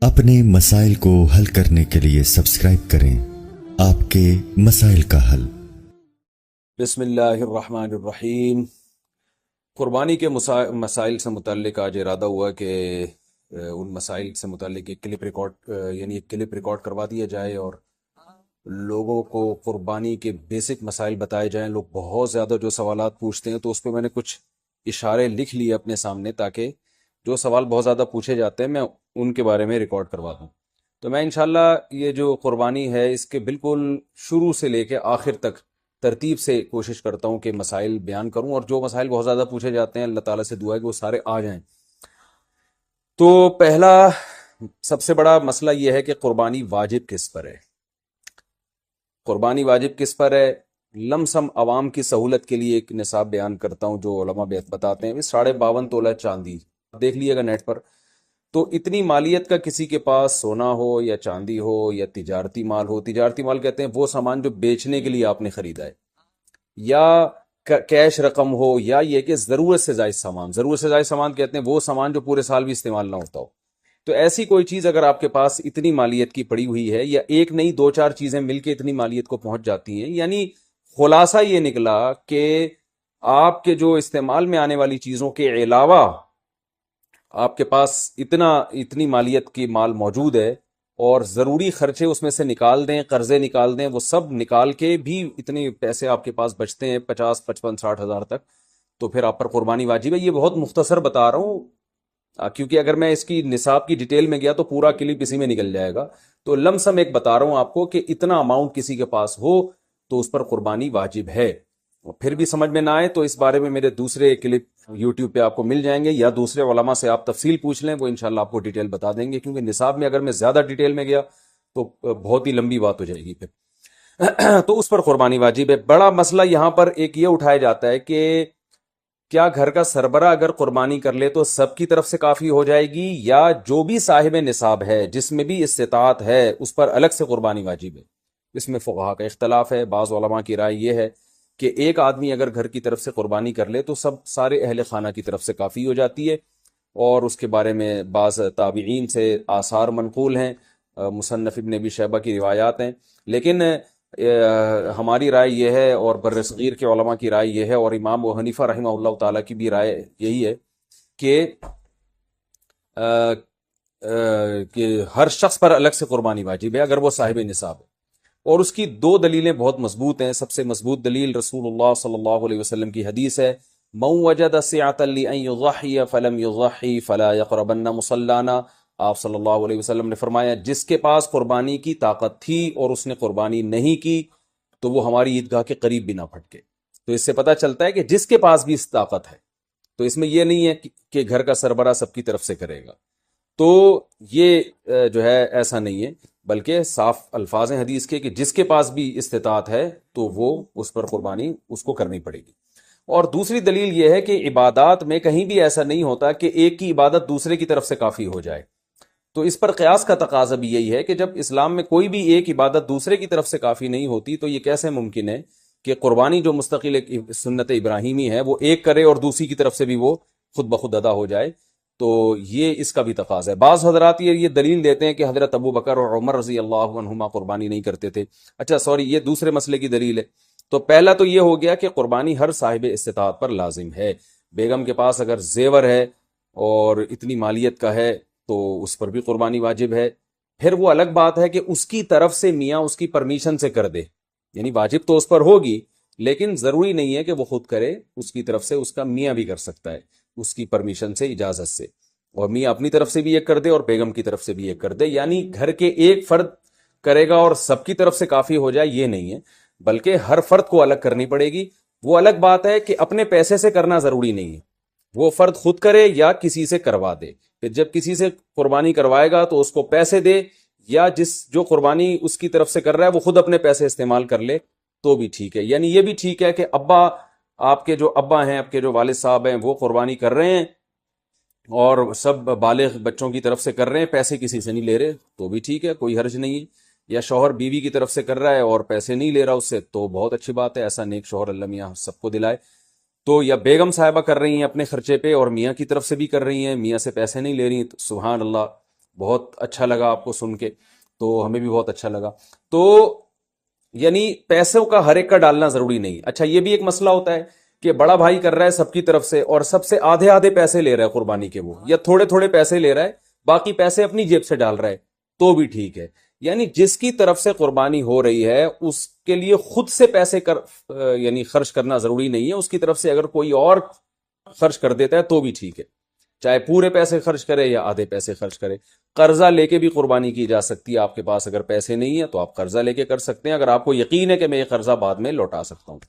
اپنے مسائل کو حل کرنے کے لیے سبسکرائب کریں آپ کے مسائل کا حل۔ بسم اللہ الرحمن الرحیم۔ قربانی کے مسائل سے متعلق آج ارادہ ہوا کہ ان مسائل سے متعلق ایک کلپ ریکارڈ کروا دیا جائے اور لوگوں کو قربانی کے بیسک مسائل بتائے جائیں۔ لوگ بہت زیادہ جو سوالات پوچھتے ہیں تو اس پہ میں نے کچھ اشارے لکھ لیے اپنے سامنے تاکہ جو سوال بہت زیادہ پوچھے جاتے ہیں میں ان کے بارے میں ریکارڈ کروا دوں۔ تو میں انشاءاللہ یہ جو قربانی ہے اس کے بالکل شروع سے لے کے آخر تک ترتیب سے کوشش کرتا ہوں کہ مسائل بیان کروں، اور جو مسائل بہت زیادہ پوچھے جاتے ہیں اللہ تعالیٰ سے دعا ہے کہ وہ سارے آ جائیں۔ تو پہلا سب سے بڑا مسئلہ یہ ہے کہ قربانی واجب کس پر ہے۔ قربانی واجب کس پر ہے؟ لم سم عوام کی سہولت کے لیے ایک نصاب بیان کرتا ہوں جو علماء بتاتے ہیں 52.5 تولہ چاندی، دیکھ لیے گا نیٹ پر۔ تو اتنی مالیت کا کسی کے پاس سونا ہو یا چاندی ہو یا تجارتی مال ہو، تجارتی مال کہتے ہیں وہ سامان جو بیچنے کے لیے آپ نے خریدا ہے، یا کیش رقم ہو، یا یہ کہ ضرورت سے زائد سامان، ضرورت سے زائد سامان کہتے ہیں وہ سامان جو پورے سال بھی استعمال نہ ہوتا ہو۔ تو ایسی کوئی چیز اگر آپ کے پاس اتنی مالیت کی پڑی ہوئی ہے، یا ایک نہیں دو چار چیزیں مل کے اتنی مالیت کو پہنچ جاتی ہیں، یعنی خلاصہ یہ نکلا کہ آپ کے جو استعمال میں آنے والی چیزوں کے علاوہ آپ کے پاس اتنی مالیت کی مال موجود ہے، اور ضروری خرچے اس میں سے نکال دیں، قرضے نکال دیں، وہ سب نکال کے بھی اتنے پیسے آپ کے پاس بچتے ہیں 50 55 60 ہزار تک، تو پھر آپ پر قربانی واجب ہے۔ یہ بہت مختصر بتا رہا ہوں کیونکہ اگر میں اس کی نصاب کی ڈیٹیل میں گیا تو پورا کلپ اسی میں نکل جائے گا۔ تو لم سم ایک بتا رہا ہوں آپ کو کہ اتنا اماؤنٹ کسی کے پاس ہو تو اس پر قربانی واجب ہے۔ پھر بھی سمجھ میں نہ آئے تو اس بارے میں میرے دوسرے کلپ یوٹیوب پہ آپ کو مل جائیں گے، یا دوسرے علماء سے آپ تفصیل پوچھ لیں، وہ انشاءاللہ آپ کو ڈیٹیل بتا دیں گے، کیونکہ نصاب میں اگر میں زیادہ ڈیٹیل میں گیا تو بہت ہی لمبی بات ہو جائے گی پھر۔ تو اس پر قربانی واجب ہے۔ بڑا مسئلہ یہاں پر ایک یہ اٹھایا جاتا ہے کہ کیا گھر کا سربراہ اگر قربانی کر لے تو سب کی طرف سے کافی ہو جائے گی، یا جو بھی صاحب نصاب ہے جس میں بھی استطاعت ہے اس پر الگ سے قربانی واجب ہے؟ اس میں فقہا کا اختلاف ہے۔ بعض علماء کی رائے یہ ہے کہ ایک آدمی اگر گھر کی طرف سے قربانی کر لے تو سارے اہل خانہ کی طرف سے کافی ہو جاتی ہے، اور اس کے بارے میں بعض تابعین سے آثار منقول ہیں، مصنف ابن ابی شیبہ کی روایات ہیں، لیکن ہماری رائے یہ ہے، اور بر صغیر کے علماء کی رائے یہ ہے، اور امام ابو حنیفہ رحمہ اللہ تعالیٰ کی بھی رائے یہی ہے کہ ہر شخص پر الگ سے قربانی واجب ہے اگر وہ صاحب نصاب ہے۔ اور اس کی دو دلیلیں بہت مضبوط ہیں۔ سب سے مضبوط دلیل رسول اللہ صلی اللہ علیہ وسلم کی حدیث ہے، من وجد سعة لأن يضحي فلم يضحي فلا يقربن مصلانا۔ آپ صلی اللہ علیہ وسلم نے فرمایا جس کے پاس قربانی کی طاقت تھی اور اس نے قربانی نہیں کی تو وہ ہماری عیدگاہ کے قریب بھی نہ پھٹکے۔ تو اس سے پتہ چلتا ہے کہ جس کے پاس بھی اس طاقت ہے، تو اس میں یہ نہیں ہے کہ گھر کا سربراہ سب کی طرف سے کرے گا، تو یہ جو ہے ایسا نہیں ہے، بلکہ صاف الفاظ ہیں حدیث کے کہ جس کے پاس بھی استطاعت ہے تو وہ اس پر قربانی اس کو کرنی پڑے گی۔ اور دوسری دلیل یہ ہے کہ عبادات میں کہیں بھی ایسا نہیں ہوتا کہ ایک کی عبادت دوسرے کی طرف سے کافی ہو جائے، تو اس پر قیاس کا تقاضا بھی یہی ہے کہ جب اسلام میں کوئی بھی ایک عبادت دوسرے کی طرف سے کافی نہیں ہوتی تو یہ کیسے ممکن ہے کہ قربانی جو مستقل ایک سنت ابراہیمی ہے وہ ایک کرے اور دوسری کی طرف سے بھی وہ خود بخود ادا ہو جائے؟ تو یہ اس کا بھی تقاضا ہے۔ بعض حضرات یہ دلیل دیتے ہیں کہ حضرت ابو بکر اور عمر رضی اللہ عنہما قربانی نہیں کرتے تھے۔ اچھا سوری، یہ دوسرے مسئلے کی دلیل ہے۔ تو پہلا تو یہ ہو گیا کہ قربانی ہر صاحب استطاعت پر لازم ہے۔ بیگم کے پاس اگر زیور ہے اور اتنی مالیت کا ہے تو اس پر بھی قربانی واجب ہے۔ پھر وہ الگ بات ہے کہ اس کی طرف سے میاں اس کی پرمیشن سے کر دے، یعنی واجب تو اس پر ہوگی لیکن ضروری نہیں ہے کہ وہ خود کرے، اس کی طرف سے اس کا میاں بھی کر سکتا ہے اس کی پرمیشن سے، اجازت سے، اور میاں اپنی طرف سے بھی ایک کر دے اور بیگم کی طرف سے بھی ایک کر دے۔ یعنی گھر کے ایک فرد کرے گا اور سب کی طرف سے کافی ہو جائے، یہ نہیں ہے، بلکہ ہر فرد کو الگ کرنی پڑے گی۔ وہ الگ بات ہے کہ اپنے پیسے سے کرنا ضروری نہیں ہے، وہ فرد خود کرے یا کسی سے کروا دے۔ پھر جب کسی سے قربانی کروائے گا تو اس کو پیسے دے، یا جو قربانی اس کی طرف سے کر رہا ہے وہ خود اپنے پیسے استعمال کر لے تو بھی ٹھیک ہے۔ یعنی یہ بھی ٹھیک ہے کہ آپ کے جو ابا ہیں، آپ کے جو والد صاحب ہیں وہ قربانی کر رہے ہیں اور سب بالغ بچوں کی طرف سے کر رہے ہیں، پیسے کسی سے نہیں لے رہے، تو بھی ٹھیک ہے، کوئی حرج نہیں ہے۔ یا شوہر بیوی کی طرف سے کر رہا ہے اور پیسے نہیں لے رہا اس سے، تو بہت اچھی بات ہے، ایسا نیک شوہر اللہ میاں سب کو دلائے۔ تو یا بیگم صاحبہ کر رہی ہیں اپنے خرچے پہ اور میاں کی طرف سے بھی کر رہی ہیں، میاں سے پیسے نہیں لے رہی، تو سبحان اللہ، بہت اچھا لگا آپ کو سن کے، تو ہمیں بھی بہت اچھا لگا۔ تو یعنی پیسوں کا ہر ایک کا ڈالنا ضروری نہیں۔ اچھا یہ بھی ایک مسئلہ ہوتا ہے کہ بڑا بھائی کر رہا ہے سب کی طرف سے اور سب سے آدھے آدھے پیسے لے رہا ہے قربانی کے، وہ یا تھوڑے تھوڑے پیسے لے رہا ہے، باقی پیسے اپنی جیب سے ڈال رہا ہے، تو بھی ٹھیک ہے۔ یعنی جس کی طرف سے قربانی ہو رہی ہے اس کے لیے خود سے پیسے یعنی خرچ کرنا ضروری نہیں ہے، اس کی طرف سے اگر کوئی اور خرچ کر دیتا ہے تو بھی ٹھیک ہے، چاہے پورے پیسے خرچ کرے یا آدھے پیسے خرچ کرے۔ قرضہ لے کے بھی قربانی کی جا سکتی ہے، آپ کے پاس اگر پیسے نہیں ہیں تو آپ قرضہ لے کے کر سکتے ہیں، اگر آپ کو یقین ہے کہ میں یہ قرضہ بعد میں لوٹا سکتا ہوں۔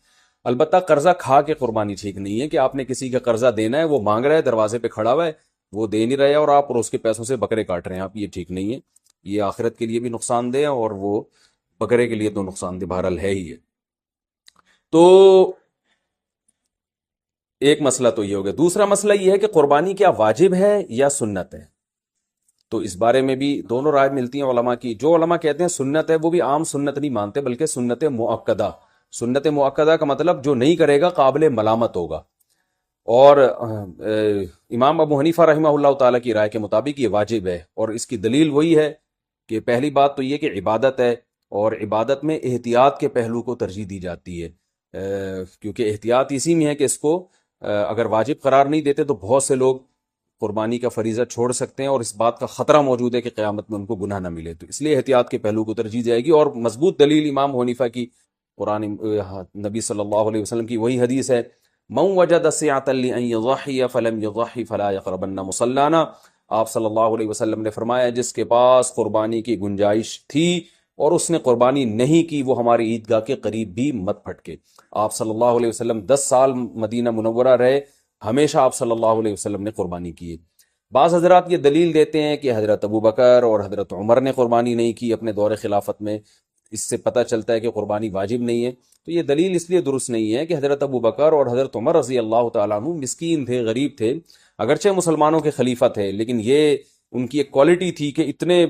البتہ قرضہ کھا کے قربانی ٹھیک نہیں ہے، کہ آپ نے کسی کا قرضہ دینا ہے، وہ مانگ رہا ہے، دروازے پہ کھڑا ہوا ہے، وہ دے نہیں رہے اور آپ اس کے پیسوں سے بکرے کاٹ رہے ہیں، آپ، یہ ٹھیک نہیں ہے۔ یہ آخرت کے لیے بھی نقصان دہ ہے اور وہ بکرے کے لیے تو نقصان دہ بہرحال ہے ہی ہے۔ تو ایک مسئلہ تو یہ ہو گیا۔ دوسرا مسئلہ یہ ہے کہ قربانی کیا واجب ہے یا سنت ہے؟ تو اس بارے میں بھی دونوں رائے ملتی ہیں علماء کی۔ جو علماء کہتے ہیں سنت ہے وہ بھی عام سنت نہیں مانتے، بلکہ سنت مؤکدہ۔ سنت مؤکدہ کا مطلب جو نہیں کرے گا قابل ملامت ہوگا، اور امام ابو حنیفہ رحمہ اللہ تعالیٰ کی رائے کے مطابق یہ واجب ہے، اور اس کی دلیل وہی ہے کہ پہلی بات تو یہ کہ عبادت ہے، اور عبادت میں احتیاط کے پہلو کو ترجیح دی جاتی ہے، کیونکہ احتیاط اسی میں ہے کہ اس کو اگر واجب قرار نہیں دیتے تو بہت سے لوگ قربانی کا فریضہ چھوڑ سکتے ہیں، اور اس بات کا خطرہ موجود ہے کہ قیامت میں ان کو گناہ نہ ملے، تو اس لیے احتیاط کے پہلو کو ترجیح جائے گی۔ اور مضبوط دلیل امام حنیفہ کی قرآن نبی صلی اللہ علیہ وسلم کی وہی حدیث ہے، من وجد سعة لأن يضحي فلم يضحي فلا يقربن مصلانا۔ آپ صلی اللہ علیہ وسلم نے فرمایا جس کے پاس قربانی کی گنجائش تھی اور اس نے قربانی نہیں کی، وہ ہماری عیدگاہ کے قریب بھی مت پھٹکے۔ آپ صلی اللہ علیہ وسلم 10 سال مدینہ منورہ رہے، ہمیشہ آپ صلی اللہ علیہ وسلم نے قربانی کی۔ بعض حضرات یہ دلیل دیتے ہیں کہ حضرت ابو بکر اور حضرت عمر نے قربانی نہیں کی اپنے دور خلافت میں، اس سے پتہ چلتا ہے کہ قربانی واجب نہیں ہے۔ تو یہ دلیل اس لیے درست نہیں ہے کہ حضرت ابو بکر اور حضرت عمر رضی اللہ تعالیٰ عنہ مسکین تھے، غریب تھے، اگرچہ مسلمانوں کے خلیفہ تھے، لیکن یہ ان کی ایک کوالٹی تھی کہ اتنے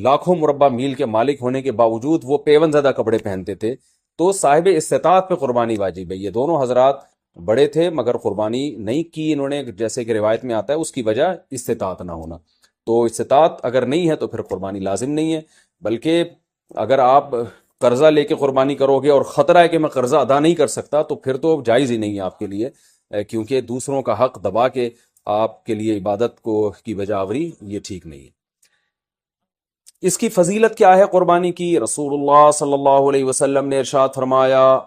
لاکھوں مربع میل کے مالک ہونے کے باوجود وہ پیون زدہ کپڑے پہنتے تھے، تو صاحب استطاعت پہ قربانی واجب ہے۔ یہ دونوں حضرات بڑے تھے مگر قربانی نہیں کی انہوں نے، جیسے کہ روایت میں آتا ہے اس کی وجہ استطاعت نہ ہونا۔ تو استطاعت اگر نہیں ہے تو پھر قربانی لازم نہیں ہے، بلکہ اگر آپ قرضہ لے کے قربانی کرو گے اور خطرہ ہے کہ میں قرضہ ادا نہیں کر سکتا، تو پھر تو جائز ہی نہیں ہے آپ کے لیے، کیونکہ دوسروں کا حق دبا کے آپ کے لیے عبادت کی وجہ آوری یہ ٹھیک نہیں ہے۔ اس کی فضیلت کیا ہے قربانی کی؟ رسول اللہ صلی اللہ علیہ وسلم نے ارشاد فرمایا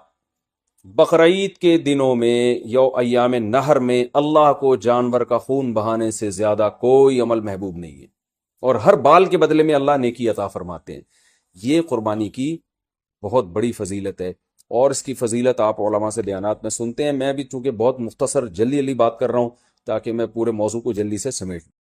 بقرعید کے دنوں میں یا ایام نہر میں اللہ کو جانور کا خون بہانے سے زیادہ کوئی عمل محبوب نہیں ہے، اور ہر بال کے بدلے میں اللہ نیکی عطا فرماتے ہیں۔ یہ قربانی کی بہت بڑی فضیلت ہے، اور اس کی فضیلت آپ علماء سے بیانات میں سنتے ہیں۔ میں بھی چونکہ بہت مختصر جلدی بات کر رہا ہوں تاکہ میں پورے موضوع کو جلدی سے سمیٹ لوں۔